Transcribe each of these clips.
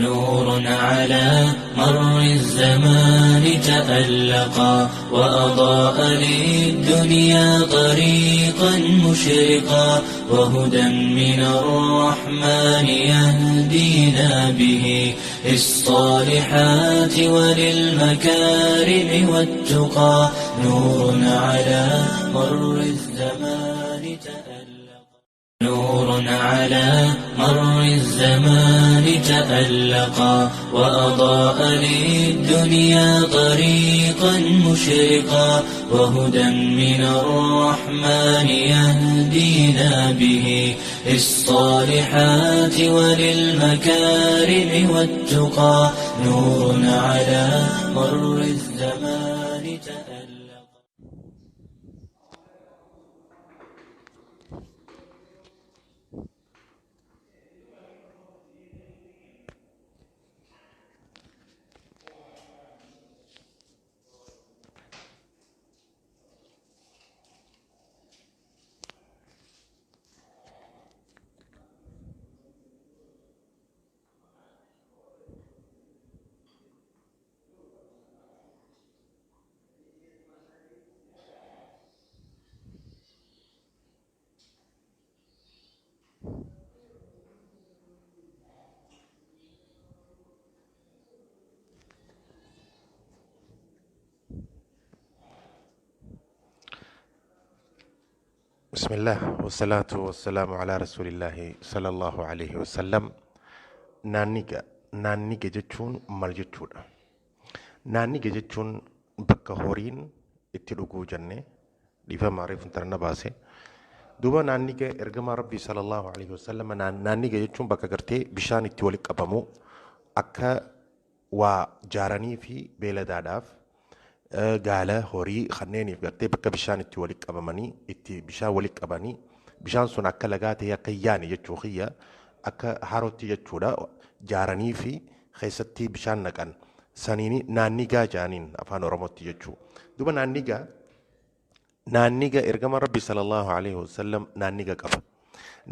نور على مر الزمان تألقا وأضاء للدنيا طريقا مشرقا وهدى من الرحمن يهدينا به للصالحات وللمكارم والتقى نور على مر الزمان تألقا نور على مر الزمان تألقا وأضاء للدنيا طريقا مشرقا وهدى من الرحمن يهدينا به للصالحات وللمكارم والتقى نور على مر الزمان تألقا. بسم الله والصلاة والسلام على رسول الله صلى الله عليه وسلم. naanniga jechuun maal jechuudha? Naanniga jechuun bakka horiin itti dhuguu jenne dhiifama reefun tarana baase duuba naanniga ergamaa rabbii sallallahu alaihi wasallam naanniga jechuun bakka gartee bishaan itti walitti qabamu akka waa jaaranii fi beeladaadhaaf gaala horii kanneeniif gartee bakka bishaan itti walitti qabamanii itti bishaan walitti qabanii bishaan sun akka lagaa ta'e akka yaani jechuu kiyya akka harootti jechuudha jaaranii fi keessatti bishaan naqan saniini naannigaa jaaniin afaan oromootti jechuu duuba naanniga ergama rabbi sallallahu alaihi wasallam naanniga qaba.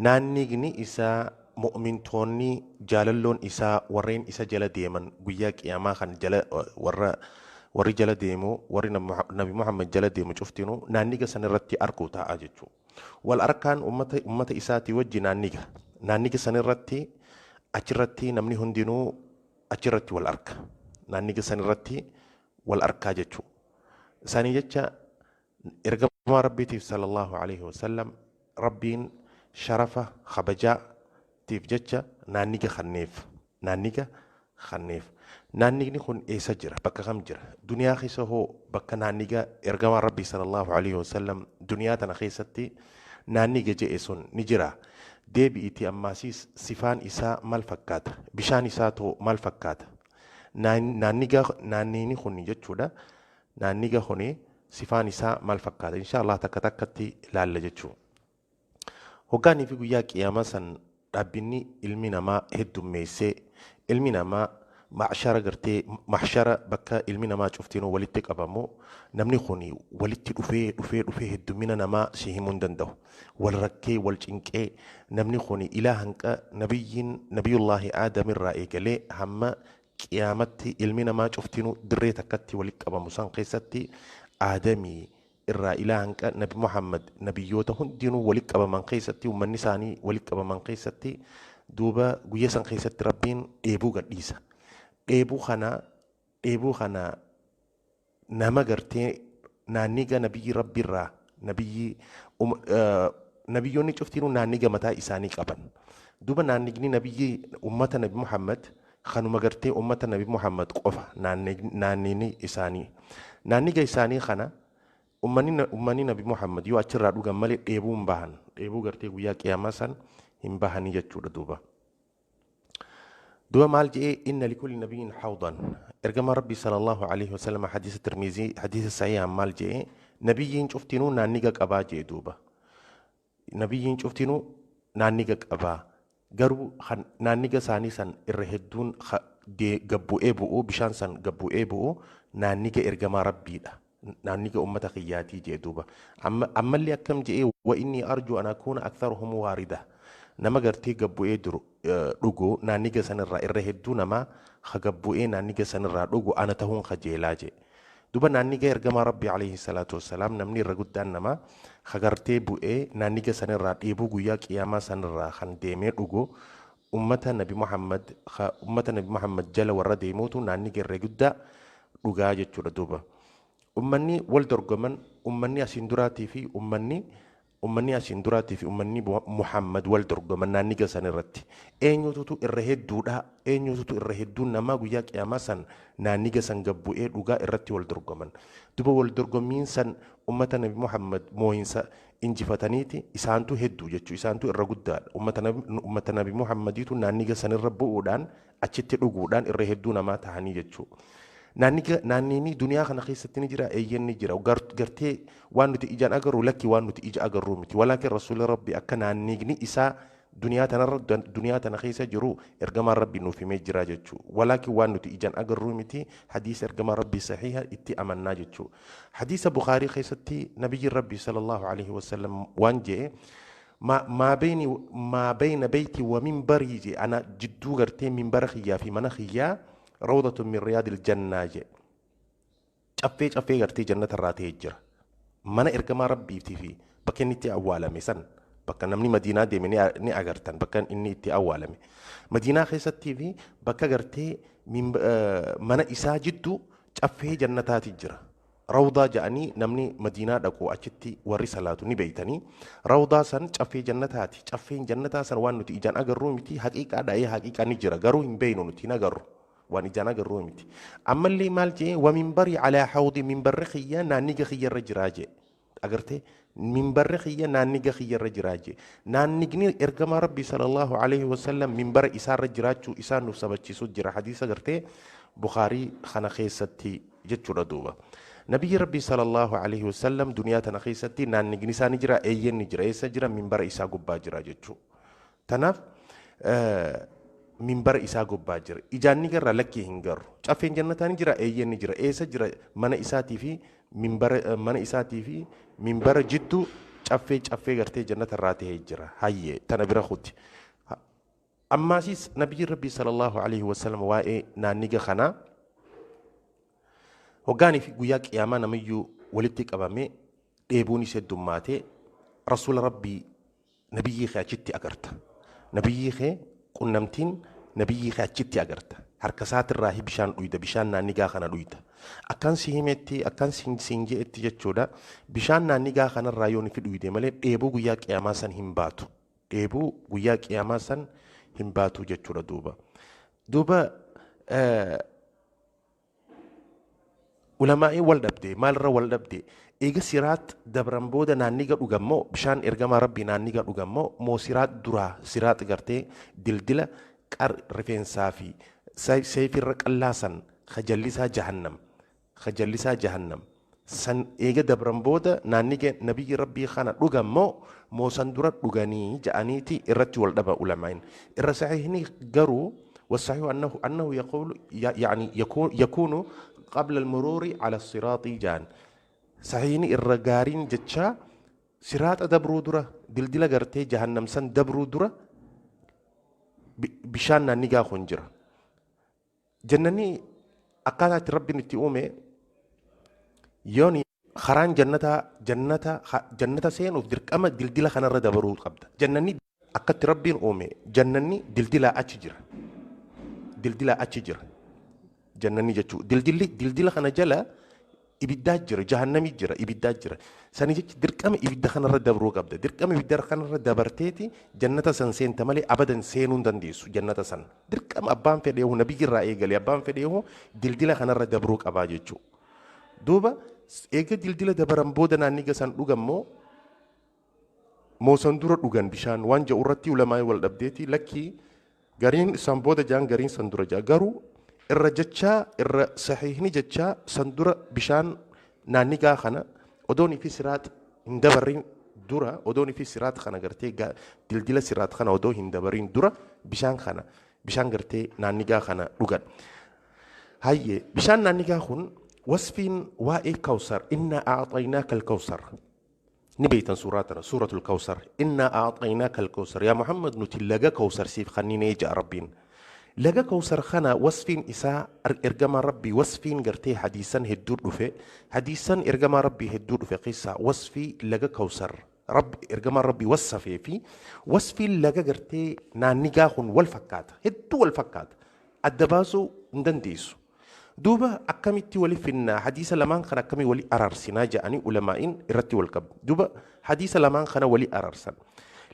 Naannigni isaa mu'mintoonni jaalalloon isaa warreen isa jala deeman guyyaa qiyaamaa kan jala warri jala deemu warri nabi Muhammad jala deemu cuftinu naanniga san irratti arguu ta'a jechuu wal arkaan ummata isaati wajji naanniga san irratti achirratti namni hundinuu achirratti wal arka naanniga san irratti wal arkaa jechuu sanii jecha ergamaa rabbiitiif sallallahu alaihi wasallam rabbiin sharafa kabajaatiif jecha naanniga kanneef naannigni kun eessa jira bakka kam jira duniyaa keessa hoo bakka naanniga ergamaa rabbii sallallahu alaihi wasallam duniyaa tana keessatti naanniga je'e sun ni jira deebi'iiti ammaasiis sifaan isaa maal fakkaata bishaan isaa too maal fakkaata naannini kun jechuudha naanniga kun sifaan isaa maal fakkaata inshallah takka takkatti ilaalla jechuu hoggaanii fi guyyaa qiyaamaa san dhaabbinni ilmi namaa heddummeessee ilmi namaa maxshara bakka ilmi namaa cuftinuu walitti qabamu namni kun walitti dhufee heddumina namaa si himuu hin danda'u wal rakkee wal cinqee namni kun ilaa hanqa nabiyullaahi aadamirraa eegalee hamma qiyaamatti ilmi namaa cuftinuu dirree takkatti walitti qabamu san keessatti aadamii irraa ilaa hanqa nabi Muhammad nabiyyoota hundinuu walitti qabaman keessatti ummanni isaanii walitti qabaman keessatti duuba guyyaa san keessatti rabbiin dheebuu gadhiisa. Dheebuu kana nama gartee naanniga nabiyyi rabbiirraa nabiyyoonni cuftinuu naanniga mataa isaanii qaban duuba naannigni nabiyyi ummata nabi Muhammad kanuma gartee ummata nabi Muhammad qofa naannini isaanii naanniga isaanii kana ummanni nabi Muhammad yoo achirraa dhugan malee dheebuu hin bahan dheebuu gartee guyyaa qiyaamaa san hin bahanii jechuudha duuba maal je'ee inna likulli nabiyyin hawdan ergama rabbi sallallahu alaihi wasallam hadiisa tirmizii hadiisa sahih maal je'ee nabiyyiin cuftinuu naanniga qabaa je'e duuba nabiyyiin cuftinuu naanniga qabaa garuu naanniga isaanii san irra hedduun gabbu'ee bu'uu bishaan san gabbu'ee bu'uu naanniga ergamaa rabbiidha naanniga ummata qiyyaatii je'e duuba ammallee akkam je'ee wa inni arju an akuuna aktharuhum waarida nama gartee gabbu'ee duru dhugu naanniga sanirraa irra hedduu nama gabbu'ee naanniga sanirraa dhugu ana ta'uun kajeelaa jee duba naanniga ergamaa rabbii alayhi salaatu wassalaam namni irra guddaan nama gartee bu'ee naanniga sanirraa dheebuu guyyaa qiyaamaa sanirraa kan deemee dhugu ummata nabi Muhammad jala warra deemuutu naanniga irra guddaa dhugaa jechuudha duba ummanni wal dorgoman ummanni asiin duraatii fi ummanni asiin duraatii fi ummanni Muhammad wal dorgoman naanniga san irratti eenyutu irra hedduun nama guyyaa qiyaamaa san naanniga san gabbu'ee dhugaa irratti wal dorgoman duba wal dorgommiin san ummata nabi Muhammad moo'insa injifataniiti isaantu hedduu jechuu isaantu irra guddaadha ummata nabi Muhammadiitu naanniga san irra bu'uudhaan achitti dhuguudhaan irra hedduu namaa tahanii jechuu naannini duniyaa kana keessatti ni jira eeyyanni jira gartee waan nuti ijaan agarru lakki waan nuti ija agarru miti walaakin rasuula rabbi akka naannigni isaa duniyaa tana keessa jiru ergamaan rabbi nuuf himee jira jechuu walaakin waan nuti ijaan agarru miti hadiisa ergamaa rabbi sahiha itti amannaa jechuu hadiisa bukaarii keessatti nabiyyi rabbi sallallahu alaihi wasallam waan jee ما بين بيتي ومنبري أنا جدو غرتي منبر خيا في من خيا روضة من رياض الجنة جي أفي غرتي جنة الراتي جرا من إركما ربي في بكن إتي أولا مسن بكن نمني مدينة دي مني أغرتن بكن إني إتي أولا مدينة خيسة في بكا غرتي من إسا جدو أفي جنة جرا روضة جاني نمني مدينة دكو أشتي وري صلاتو نبيتني روضة سن أفي جنة هاتي أفي جنة سن وان نتي إجان أغرو متي حقيقة داي حقيقة نجرا غرو ينبينو نتي نغرو وان إجان أغرو متي أما اللي مالجي ومنبري على حوض منبر خيا نانيغ خيا رجراجي أغرتي منبر خيا نانيغ خيا رجراجي نانيغني إرغم ربي صلى الله عليه وسلم منبر إسار رجراجو إسار نفسبتشي سجرا حديث أغرتي بخاري خانا خيستي جتشو ردوبا نبي ربي صلى الله عليه وسلم دنيا تنخيستي نان نجنسا نجرا ايين نجرا ايسا جرا منبر إسا قبا جرا جتشو تناف منبر إسا قبا جرا إجان نجرا لكي هنگر چافين جنتا نجرا ايين نجرا ايسا جرا من إساتي في منبر جدو چافي غرتي جنة الراتي هجرا هاي تنبرا خودي أما سيس نبي ربي صلى الله عليه وسلم وائي نان نجا خنا وقاني في قياك يا ما نميو ولدتك أبامي إيبوني سدوماتي رسول ربي نبي خي أجتي أقرت نبي خي قنمتين نبي خي أجتي أقرت حركسات الراهي بشان ويدا بشان نانيغا خانا ويدا أكان سيهمتي أكان سينجي اتجاجودا بشان نانيغا خانا الرايوني في الويدا مالي إيبو قياك يا ما سن همباتو إيبو قياك يا ما سن همباتو جاجودا دوبا علماء والدبدي مال را والدبدي إيجا سيرات دبرمبودا نانيغا دوغامو بشان إرغما ربي نانيغا دوغامو مو سيرات درا سيرات غرتي دلدلا قر رفين صافي سيف الرق اللاسن خجلسا جهنم سن إيجا دبرمبودا نانيغا نبي ربي خانا دوغامو مو سندورات دوغاني جانيتي إرتي والدبا علماء إرسعيهني غرو والصحيح أنه يقول يعني يكون قبل المرور على الصراط جان صحيحني الرجارين جتشا صراط دبرو درا دلدلا غرتي جهنم سن دبرو درا بشان نيغا خنجرا جنني أكاد ربي نتيومي يوني خران جنة سين ودرك أما دلدلا خنا رد دبرو قبض جنني أكاد ربي أومي جنني دلدلا أتشجر جنني جتشو دلدل خنا جلا إبداج جرا جهنمي جرا إبداج جرا ساني جت دركام إبدا خنا رد دبرو قبض دركام إبدا خنا رد دبرتيتي جنة سن تملي أبدا سينون دنديسو جنة سن دركام أبان فديه نبي جرا إيجالي أبان فديه دلدل خنا رد دبرو قبا جتشو دوبا إيجا دلدل دبرم بودنا نيجا سن لوجامو مو سندورة لوجان بشان وانجا أورتي ولا ما يولد أبديتي لكي غارين سامبودا جان غارين سندورة جا غارو الرجتشا صحيحني جتشا سندورة بشان نانيغا خنا ودوني في سرات هندبرين دورا ودوني في سرات خنا غرتي دلدلا سرات خنا ودو هندبرين دورا بشان غرتي نانيغا خنا لوغان هاي بشان نانيغا خون وصفين واي كوثر إنا أعطيناك الكوثر نبيتا سورة الكوثر إنا أعطيناك الكوثر يا محمد نتلقى كوثر سيف خنين يجا ربين لقى كوثر خنا وصفين إساء إرقام ربي وصفين قرتي حديثا هدود في حديثا إرقام ربي هدود في قصة وصفي لقى كوثر رب إرقام ربي وصفي في وصفي لقى قرتي نانيقاهن والفكات هدو والفكات الدباسو ندنديسو دوبا أكملتي ولي فينا حديث لمان خنا كمي ولي أرارسنا جاني علماء إرتي والكب دوبا حديث لمان خنا ولي أرارسن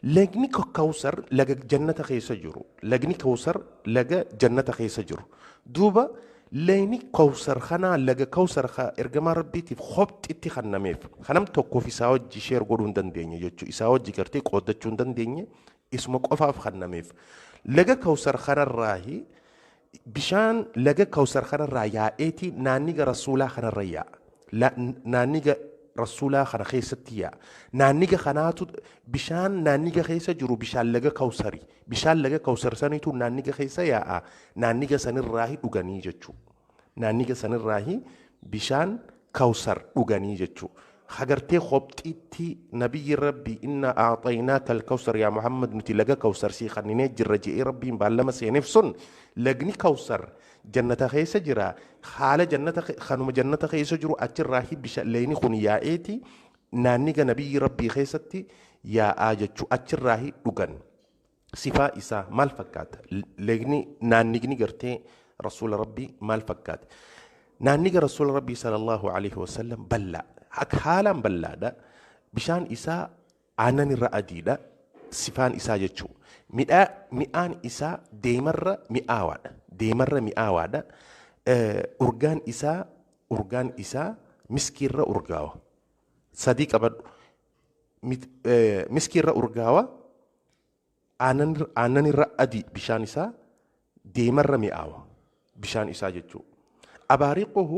لجني كوثر لجا جنة خيس جرو لجني كوثر لجا جنة خيس جرو دوبا ليني كوثر خنا لجا كوثر خا إرجما ربي تف خبت إتي خنا ميف خنام توكو في ساوج جشير قولون دن ديني جتشو إساوج جكرتي قودة دن ديني اسمك أفاف خنا ميف لجا كوثر خنا الراهي بشان لقى كوثر خنا الرايا ايتي نانيغا رسولا خنا الريا لا نانيغا رسولا خنا خيستيا نانيغا خناتو بشان نانيغا خيسا جرو بشان لقى كوثري بشان لقى كوثر سانيتو نانيغا خيسا يا نانيغا سن الراهي دوغاني جچو نانيغا سن الراهي بشان كوثر دوغاني جچو خغرتي خبتيتي نبي ربي إنا أعطيناك الكوثر يا محمد نتلقى كوثر سي خنيني جرجي ربي مبالما سينفسن لقني كوثر جنة خيس جرا خال جنة خنم جنة خيس جرو أجر راهي بشأليني خنيا إيتي نانيغا نبي ربي خيستي يا آجتشو أجر راهي دوغن صفا إسا مال فكات لقني نانيغني قرتي رسول ربي مال فكات نانيغا رسول ربي صلى الله عليه وسلم بلا حالا بلا دا بشان إسا عنان الرأدي دا صفان إسا جتشو مئان إسا ديمر مئاوادا أرغان إسا مسكير أرغاوة صديق أبد مسكير أرغاوة عنان الرأدي بشان إسا ديمر مئاوة بشان إسا جتشو أباريقه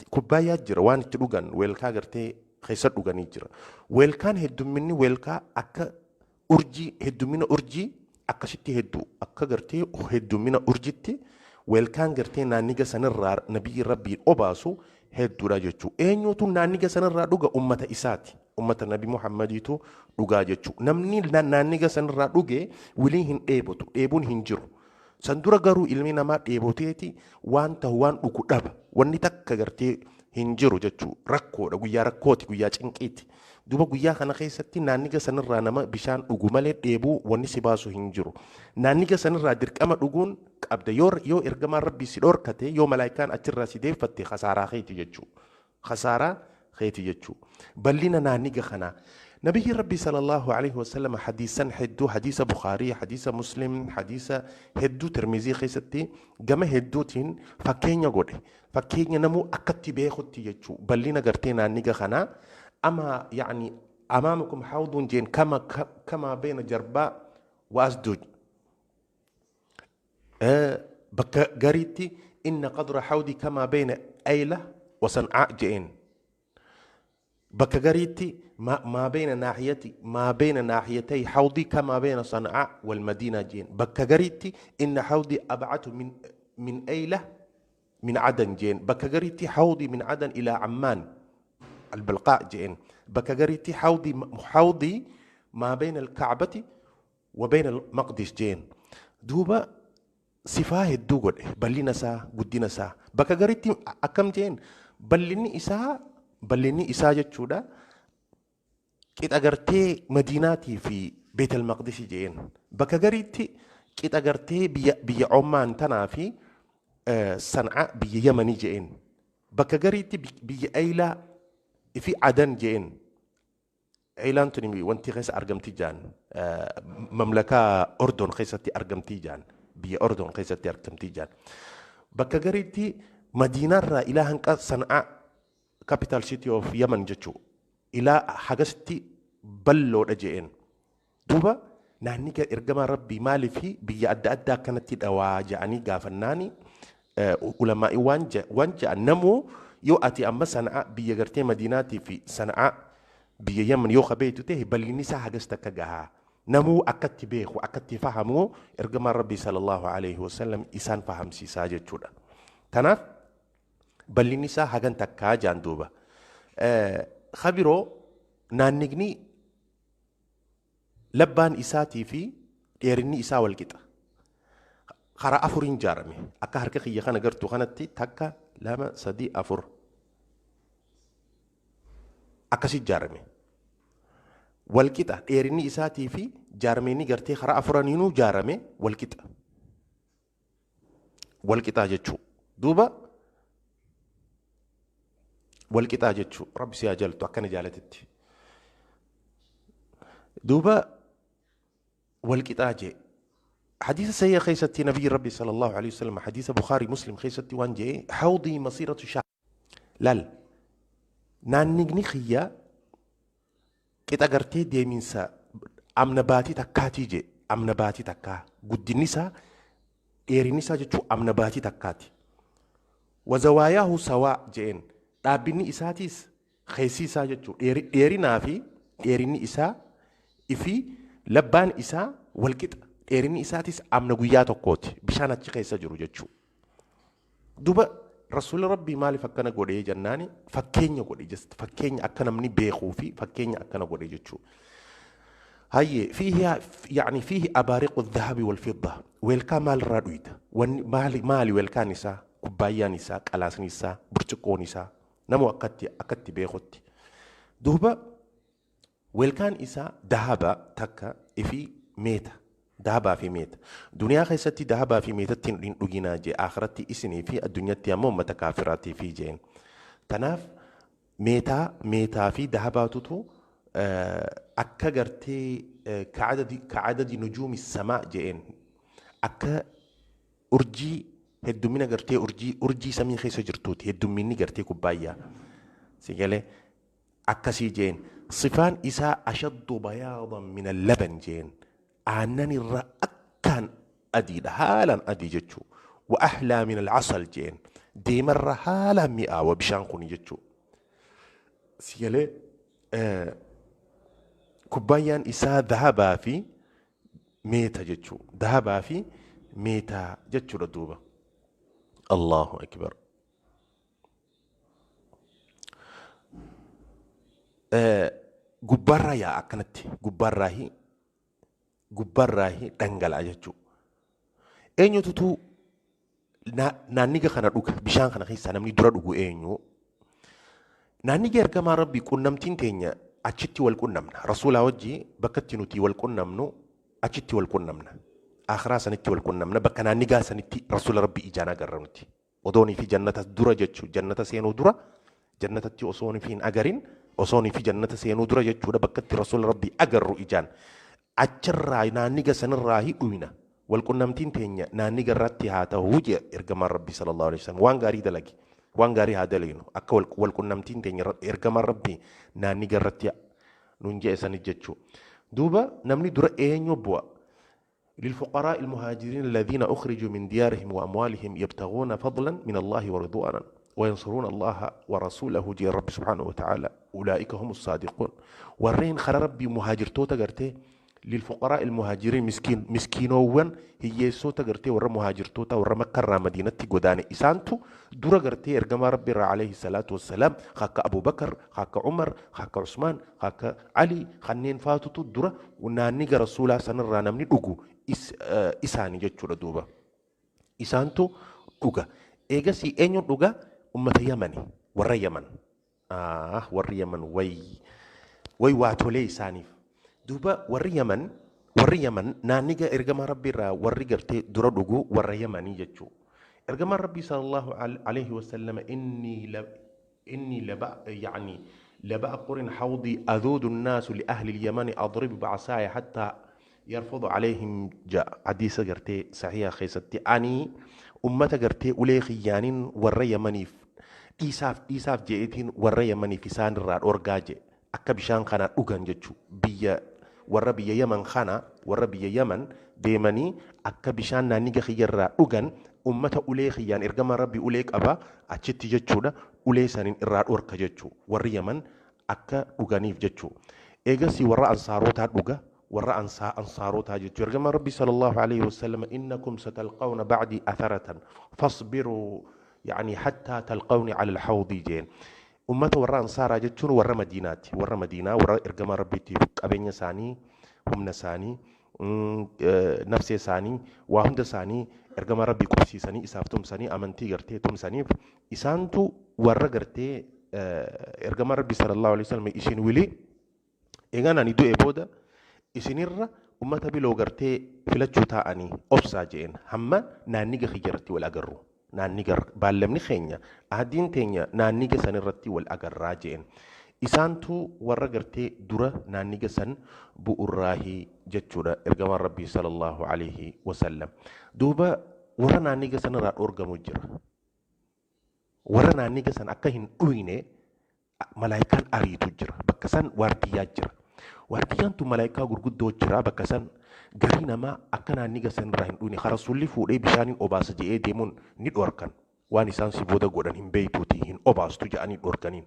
كوبايا جرا وان تلوغان ويلكا غرتي خيسر دوغاني جرا ويلكان هدو مني ويلكا أكا أرجي هدو من أرجي أكا شتي هدو أكا غرتي هدو من أرجيتي ويلكان غرتي نانيغا سنرار نبي ربي أوباسو هدو راجتشو إنيو تو نانيغا سنرار دوغا أمة إساتي أمة النبي محمد تو دوغا جتشو نمني نانيغا سنرار دوغي وليهن إيبون هنجرو سندورا غارو علمي نما ديبوتيتي وان تهوان دوكو دابا واني تاكا غرتي هنجرو جتشو ركو دا غيا ركوتي غيا چنقيتي دوبا غيا خنا خيستي نانيغا سنرا نما بشان دوغو مالي ديبو واني سيباسو هنجرو نانيغا سنرا درقما دوغون قبدا يو ارغما ربي سيدور كتي يو ملايكان اچرا سيدي فتي خسارا خيتي جتشو خسارا خيتي جتشو بلينا نانيغا خنا نبي ربي صلى الله عليه وسلم حديثا هدو حديث بخاري حديث مسلم حديث هدو ترمذي خيستي جمع هدوتين فكين يقول فكين نمو أكتي بيخوتي يجو بلينا قرتينا نيجا خنا أما يعني أمامكم حوض جين كما بين جرباء وأسدوج بك قريتي إن قدر حوضي كما بين أيلة وصنعاء جين بكغريتي ما بين ناحيتي حوضي كما بين صنعاء والمدينة جين بكغريتي إن حوضي أبعد من أيلة من عدن جين بكغريتي حوضي من عدن إلى عمان البلقاء جين بكغريتي حوضي ما بين الكعبة وبين المقدس جين دوبا صفاه الدوغل بلينا سا قدنا سا بكغريتي أكم جين بليني إسا جتشودا كيت أغرتي مديناتي في بيت المقدس جين بكا غريتي كيت أغرتي بي عمان تنافي صنعاء بي يمني جين بكا غريتي بي أيلا في عدن جين أيلان تنمي وانتي غيس أرقمتي جان مملكة أردن غيستي أرقمتي جان بي أردن غيستي أرقمتي جان بكا غريتي مدينة را إلى هنكا صنعاء capital city of Yemen جتشو إلى حاجستي بلو رجعين دوبا نانيكا إرجما ربي مالي في أدى كانت تدوا جاني قافناني علماء وانجا نمو يو أتي أما صنعاء بيجرتي مديناتي في صنعاء بيمن يو خبيتو تيه بل نسا حاجستك جها نمو أكتي بيخ وأكتي فهمو إرجما ربي صلى الله عليه وسلم إسان فهم سيساجة شودا تناف بل نسا حاجن تكا جان دوبا خبرو naannigni labbaan isaatii fi dheerinni isaa wal qixa karaa afuriin ijaarame akka harka kiyya kana gartuu kanatti takka lama sadii afur akkasi ijaarame wal qixa dheerinni isaatii fi jaarmeenni gartee karaa afuraniinuu ijaarame wal qixa jechuu duuba wal qixaa jechuu rabbi si ajaltu akkana jaalatetti duuba wal qixaa jee حديث سيء خيستي نبي ربي صلى الله عليه وسلم حديث بخاري مسلم خيستي وان جي حوضي مصيرة شهر لال نانيغني خيا كتا غرتي دي منسا امنباتي تكاتي جي امنباتي تكا قد النساء ايري نساء جتشو امنباتي تكاتي وزواياه سواء جين دابني اساتيس خيسي سا جتشو ايري نافي ايري نساء افي لبان اسا والكتا dheerinni isaatis amna guyyaa tokkooti bishaan achi keessa jiru jechuu duba rasuula rabbii maaliif akkana godhee jennaani fakkeenya godhe just fakkeenya akka namni beekuu fi fakkeenya akkana godhe jechuu hayye fiihi yani fiihi abaariqu dhahabi wal fidda weelkaa maalirraa dhuyita maali weelkaan isaa kubbaayyaan isaa qalaasni isaa burcuqqoon isaa namu akkatti beekutti duba weelkaan isaa dhahaba takka ifi meeta ذهبا في ميت دنيا خيستي ذهبا في ميت تين دوغينا جي اخرتي اسني في الدنيا تيامو متكافراتي في جين تناف ميتا في ذهبا توتو اكا غرتي كعدد نجوم السماء جين اكا ارجي هدومينا غرتي ارجي سمي خيس جرتوت هدوميني غرتي كوبايا سيجله اكا سي جين صفان اسا اشد بياضا من اللبن جين عنني الرأكان أدي هالا أدي جتشو وأحلى من العسل جين دي مرة هالا مئة وبشانكوني جتشو سيالي كوبايان إسا ذهبا في ميتا جتشو ذهبا في ميتا جتشو ردوبة الله أكبر قبارا يا أكنتي قبارا هي gubbarraahi dhangalaa jechuu eenyutu naanniga kana dhuga bishaan kana keessaa namni dura dhugu eenyu naanniga ergamaa rabbii qunnamtiin teenya achitti wal qunnamna rasuulaa wajji bakka itti nuti wal qunnamnu achitti wal qunnamna akhiraa sanitti wal qunnamna bakka naannigaa sanitti rasuula rabbii ijaan agarra nuti odoonii fi jannata dura jechuu jannata seenuu dura jannatatti osoonii fi hin agarin osoonii fi jannata seenuu dura jechuudha bakka itti rasuula rabbii agarru ijaan achirraa naanniga sanirraa hidhuina walqunnamtiin teenya naanniga irratti haa ta'u je ergamaan rabbii sallallahu alaihi wasallam waan gaarii dalagi waan gaarii haa dalaginu akka walqunnamtiin teenya ergamaan rabbii naanniga irratti nun jeesani jechuu duuba namni dura eenyu bu'a للفقراء المهاجرين الذين أخرجوا من ديارهم وأموالهم يبتغون فضلا من الله ورضوانا وينصرون الله ورسوله جي رب سبحانه وتعالى أولئك هم الصادقون ورين خر ربي مهاجر توتا قرتي للفقراء المهاجرين مسكينوون هي صوتا غرتي ورا مهاجرتوتا ورا مكة مدينة غداني إسانتو دورا غرتي إرجما ربي عليه الصلاة والسلام خاك أبو بكر خاك عمر خاك عثمان خاك علي خنين فاتو دورا وناني رسولا سنرا نمني دوغو إساني جتشو دوبا إسانتو دوغا إيجا سي إنيو دوغا أمة يمني ورا يمن ورا يمن وي واتولي إساني دوبا وري يمن نانيجا إرجما ربي را وري قرتي درا دوغو وري يمني جتشو إرجما ربي صلى الله عليه وسلم إني لبأقر حوضي أذود الناس لأهل اليمن أضرب بعصاي حتى يرفض عليهم جاء حديث قرتي صحيح خيستي أني أمة قرتي أولي خيانين وري يمني إيساف جئتين وري يمني في سان الرار أورجاجي أكبشان خنا أوغان جتشو warra biyya yaman kana warra biyya yaman deemanii akka bishaan naanniga khiyyarraa dhugan ummata ulee khiyyaan ergama rabbi ulee qaba achitti jechuudha ulee saniin irraa dhorka jechuu warri yaman akka dhuganiif jechuu eegasii warra ansaarotaa dhuga warra ansaarotaa jechuu ergama rabbi sallallahu alaihi wasallam innakum satalqawna ba'di atharatan fasbiru يعني حتى تلقوني على الحوض جين ummata warra ansaaraa jechuun warra madiinaati. Warra madiinaa warra ergamaa rabbiitiif qabeenya isaanii, humna isaanii, nafsee isaanii, waa hunda isaanii ergamaa rabbii qubsiisanii isaaf tumsanii amantii gartee tumsaniif isaantu warra gartee ergamaa rabbii sallallahu alaihi wasallam isin wili eegaan ani du'e booda isinirra ummata biloo gartee filachuu taa'anii obsaa jeen hamma naanniga xiyyaratti wal agarru. Naanniga baallamni keenya ahdiin teenya naanniga san irratti wal agarraa jeen isaantu warra gartee dura naanniga san bu'urraahii jechuudha ergamaan rabbii sallallahu alaihi wasallam. Duuba warra naanniga san irraa dhoorgamu jira. Warra naanniga san akka hin dhuyne malaayikaan ariitu jira. Bakka san waardiyyaa jira. Waardiyyaan tun malaayikaa gurguddoo jira bakka san garii namaa akka naanniga san irraa hin dhuyne rasuulli fuudhee bishaaniin obaasa je'ee deemuun ni dhoorkan. Waan isaan si booda godhan hin beeytuuti hin obaastu je'anii dhoorkaniin.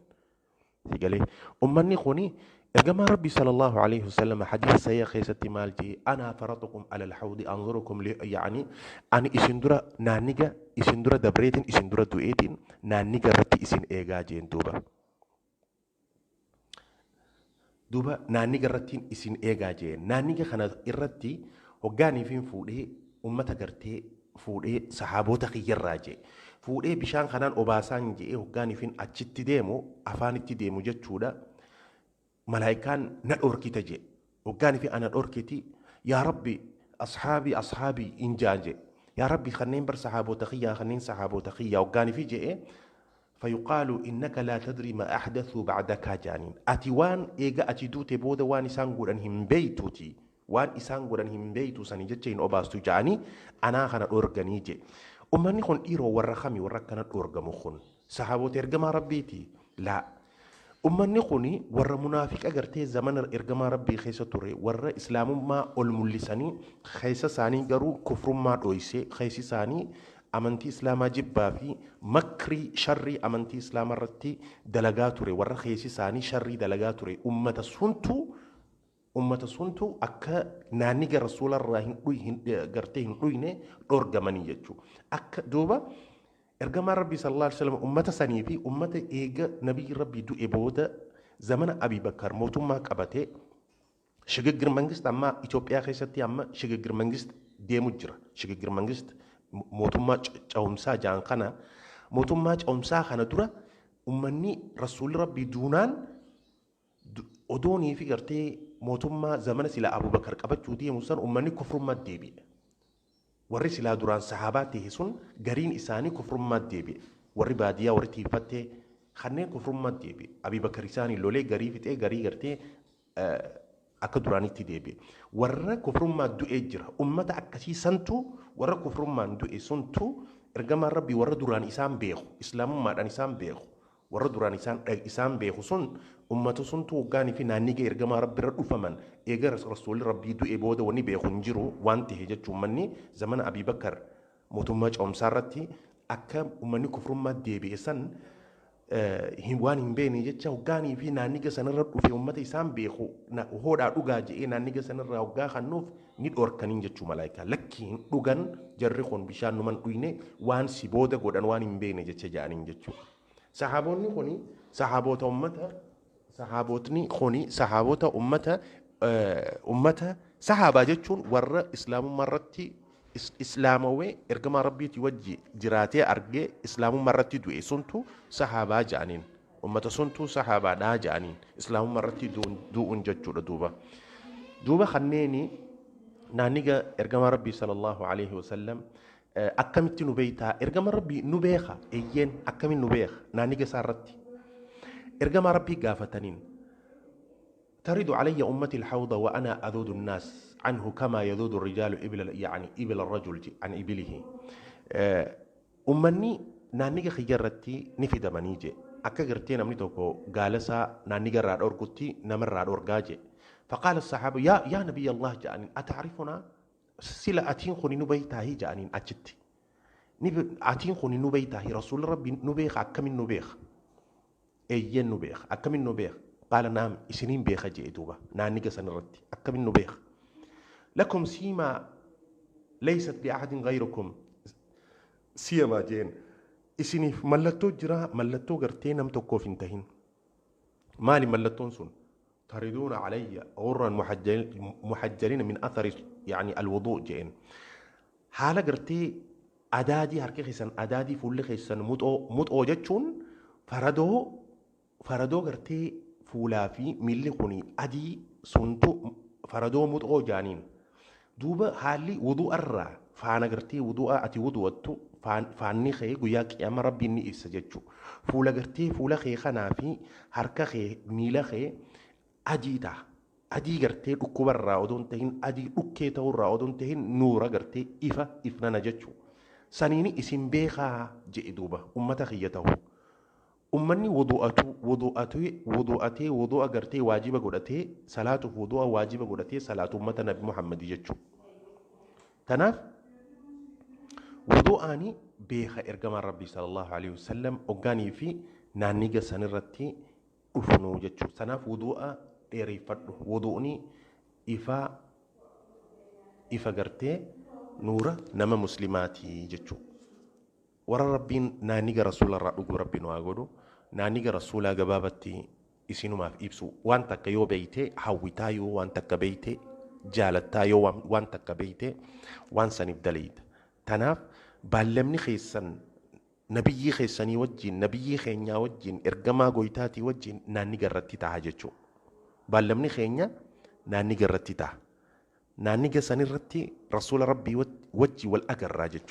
Sigalee ummanni kuni ergamaa rabbii sallallahu alaihi wasallam hadiisa sayya keessatti maal jee ana faratukum ala alhawdi anzurukum li yaani ani isin dura naanniga isin dura dabreetin isin dura du'eetin naanniga irratti isin eegaa jeen duuba naanniga irratti isin eegaa jeen naanniga kana irratti hoggaaniifin fuudhee ummata gartee fuudhee sahaabota kiyyarraa jee fuudhee bishaan kanaan obaasaan jee hoggaaniifin achitti deemu afaanitti deemu jechuudha. Malaayikaan na dhorkita jee hoggaaniifin ana dhorkiti yaa rabbi ashaabii injaan jee yaa rabbi kanneen bar sahaabota kiyyaa kanneen sahaabota kiyyaa hoggaaniifi jee فيقال إنك لا تدري ما أحدثوا بعدك جانين أتي وان إيجا أتي دوتي بودا وان إسان قولن هم بيتوتي وان إسان قولن هم بيتو سنجتين أباستو جاني أنا خنا أورغاني جي أماني خون إيرو ورخامي وركنا أورغامو خون صحابو ترغما ربيتي لا أماني خوني ور منافق أغرتي زمن إرغما ربي خيسة توري ور إسلام ما أولموليساني خيسة ساني غرو كفر ما دويسي خيسي ساني amantii islaamaa jibbaa fi makrii sharrii amantii islaamaa irratti dalagaa ture warra keessi isaanii sharrii dalagaa ture ummata suntu akka naanniga rasuularraa gartee hin dhuyne dhoorgamanii jechuudha. Akka duuba ergamaa rabbii sallallahu alaihi wasallam ummata sanii fi ummata eega nabiyyi rabbii du'e booda zamana Abii Bakar mootummaa qabatee shigigir mangist amma Itoophiyaa keessatti amma shigigir mangist deemu jira. Shigigir mangist mootummaa cawumsaa jaan kana mootummaa cawumsaa kana dura ummanni rasuulli rabbii duunaan odoonii fi gartee mootummaa zamana sila Abubakar qabachuu deemu san ummanni kufrummaa deebi'e. Warri silaa duraan sahaabaa ta'e sun gariin isaanii kufrummaa deebi'e. Warri baadiyyaa warri tiifattee kanneen kufrummaa deebi'e. Abubakar isaanii lolee garii fixee garii gartee akka duraanitti deebi'e. Warra kufrummaa du'e jira. Ummata akkasii santu warra kufrummaan du'e suntu ergamaan rabbii warra duraan isaan beeku islaamummaadhaan isaan beeku warra duraan isaan beeku sun ummata suntu waggaanii fi naanniga ergamaa rabbii irra dhufaman eega rasuulli rabbii du'e booda wanni beeku hin jiru waan ta'e jechuun manni zamana Abii Bakar mootummaa cawumsaa irratti akka ummanni kufrummaa deebi'e san waan hin beekne jecha waggaanii fi naanniga sanarra dhufe ummata isaan beeku hoodhaa dhugaa je'ee naanniga sanarraa waggaa kannuuf ni dhoorkaniin jechuu malaayikaa lakkii hin dhugan jarri kun bishaan numan dhuyne waan si booda godhan waan hin beekne jecha ja'aniin jechuudha. Sahaabonni kuni sahaabota ummata sahaabaa jechuun warra islaamummaa irratti islaamawee ergamaa rabbiiti wajji jiraatee argee islaamummaa irratti du'e suntu sahaabaa ja'aniin ummata suntu sahaabaadhaa ja'aniin islaamummaa irratti du'uun jechuudha duuba kanneeni naanniga ergamaa rabbii sallallahu alaihi wasallam akkamitti nu beeytaa ergama rabbii nu beeka eeyyeen akkamiin nu beeka naanniga isaa irratti ergamaa rabbii gaafataniin ترد علي أمتي الحوض وأنا أذود الناس عنه كما يذود الرجال إبل الرجل عن إبله أمني نانيجا خيرتي نفيد منيجي أكا قرتين أمني توكو قالسا نانيجا راد أورقتي نمر راد أورقاجي فقال الصحابة يا نبي الله جانين أتعرفنا سلا أتين خوني نبيتاهي جانين أجتي أتين خوني نبيتاهي رسول ربي نبيخ أكمل نبيخ أيين نبيخ أكمل نبيخ قال نعم إسنين بيخ جئدوبة نانيجا سنردي أكمل نبيخ لكم سيما ليست لأحد غيركم سيما جين isiniif mallattoo jira mallattoo gartee nam tokkoof hin tahin maali mallattoon sun تردون علي غرا محجلين من أثر يعني الوضوء جئن حالة قرتي أدادي هركي خيسان أدادي فول خيسان متو جتشون فردو قرتي فولا في ملي خوني أدي سنتو فردو متو جانين دوبا حالي وضوء الرا فانا قرتي وضوء أتي وضوءتو فاني خي قياك يا ربي إني إسجدشو فولا قرتي فولا خي خنافي هركا خي ميلا خي أديدا أدي قرتي أكبر أودون تهين أدي أكيد تور أودون تهين نورا قرتي إفنا نجتشو سنيني اسم بيخا جئدوبة أمة خيته أمني وضوءاتي وضوء قرتي واجبة قرتي صلاة وضوء واجبة قرتي صلاة أمة نبي محمد جتشو تناف وضوءاني بيخا إرقام ربي صلى الله عليه وسلم أغاني في نانيجا سنرتي أفنو جتشو تناف وضوء dheereffadhu wudu'ni ifa gartee nuura nama muslimaati jechuu warra rabbiin naaniga rasuularraa dhuguu rabbiin waa godhu naaniga rasuulaa gabaabatti isinumaaf ibsu waan takka yoo beeyte hawwitaa yoo waan takka beeyte jaalattaa yoo waan takka beeyte waan saniif dalayta tanaaf baallamni keessan nabiyyii keessanii wajjin nabiyyii keenyaa wajjin ergamaa goytaatii wajjin naaniga irratti ta'a jechuu baallamni keenya naanniga irratti ta'a naanniga sanirratti rasuula rabbii wajji wal agarraa jechuudha